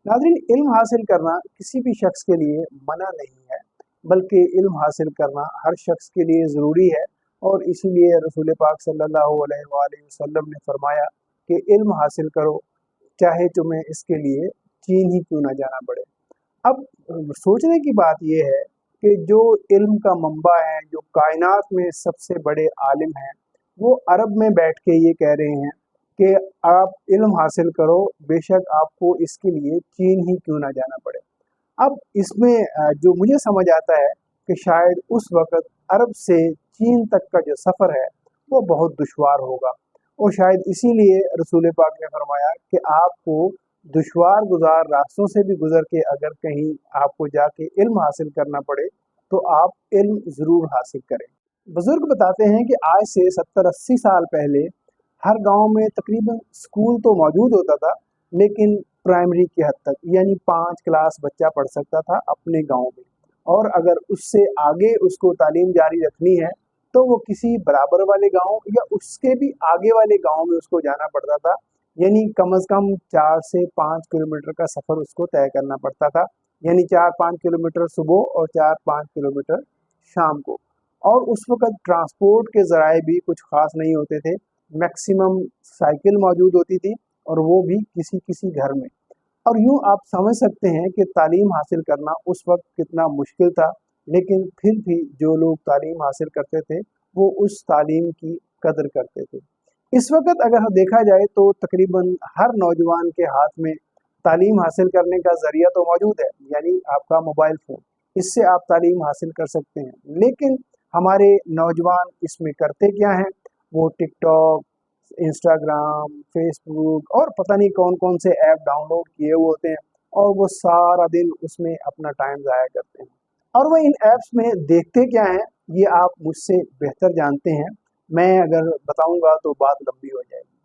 नाज़रीन, इल्म हासिल करना किसी भी शख्स के लिए मना नहीं है, बल्कि इल्म हासिल करना हर शख्स के लिए ज़रूरी है। और इसीलिए रसूल पाक सल्लल्लाहु अलैहि वसल्लम ने फरमाया कि इल्म हासिल करो, चाहे तुम्हें इसके लिए चीन ही क्यों ना जाना पड़े। अब सोचने की बात यह है कि जो इल्म का मंबा है, जो कायनात में सबसे बड़े आलिम हैं, वो अरब में बैठ के ये कह रहे हैं कि आप इल्म हासिल करो, बेशक आपको इसके लिए चीन ही क्यों ना जाना पड़े। अब इसमें जो मुझे समझ आता है कि शायद उस वक़्त अरब से चीन तक का जो सफ़र है वो बहुत दुश्वार होगा, और शायद इसीलिए रसूल पाक ने फरमाया कि आपको दुश्वार गुज़ार रास्तों से भी गुज़र के अगर कहीं आपको जाके इल्म हासिल करना पड़े तो आप इल्म ज़रूर हासिल करें। बुज़ुर्ग बताते हैं कि आज से 70-80 साल पहले हर गांव में तकरीबन स्कूल तो मौजूद होता था, लेकिन प्राइमरी की हद तक, यानी 5 क्लास बच्चा पढ़ सकता था अपने गांव में। और अगर उससे आगे उसको तालीम जारी रखनी है तो वो किसी बराबर वाले गांव या उसके भी आगे वाले गांव में उसको जाना पड़ता था, यानी कम से कम 4 से 5 किलोमीटर का सफ़र उसको तय करना पड़ता था, यानी 4-5 किलोमीटर सुबह और 4-5 किलोमीटर शाम को। और उस वक़्त ट्रांसपोर्ट के ज़राए भी कुछ ख़ास नहीं होते थे, मैक्सिमम साइकिल मौजूद होती थी, और वो भी किसी घर में। और यूँ आप समझ सकते हैं कि तालीम हासिल करना उस वक़्त कितना मुश्किल था, लेकिन फिर भी जो लोग तालीम हासिल करते थे, वो उस तालीम की कदर करते थे। इस वक़्त अगर देखा जाए तो तकरीबन हर नौजवान के हाथ में तालीम हासिल करने का ज़रिया तो मौजूद है, यानी आपका मोबाइल फ़ोन। इससे आप तालीम हासिल कर सकते हैं, लेकिन हमारे नौजवान इसमें करते क्या हैं? वो टिकटॉक, इंस्टाग्राम, फेसबुक और पता नहीं कौन-कौन से ऐप डाउनलोड किए हुए होते हैं, और वो सारा दिन उसमें अपना टाइम ज़ाया करते हैं। और वो इन ऐप्स में देखते क्या हैं, ये आप मुझसे बेहतर जानते हैं। मैं अगर बताऊँगा तो बात लंबी हो जाएगी।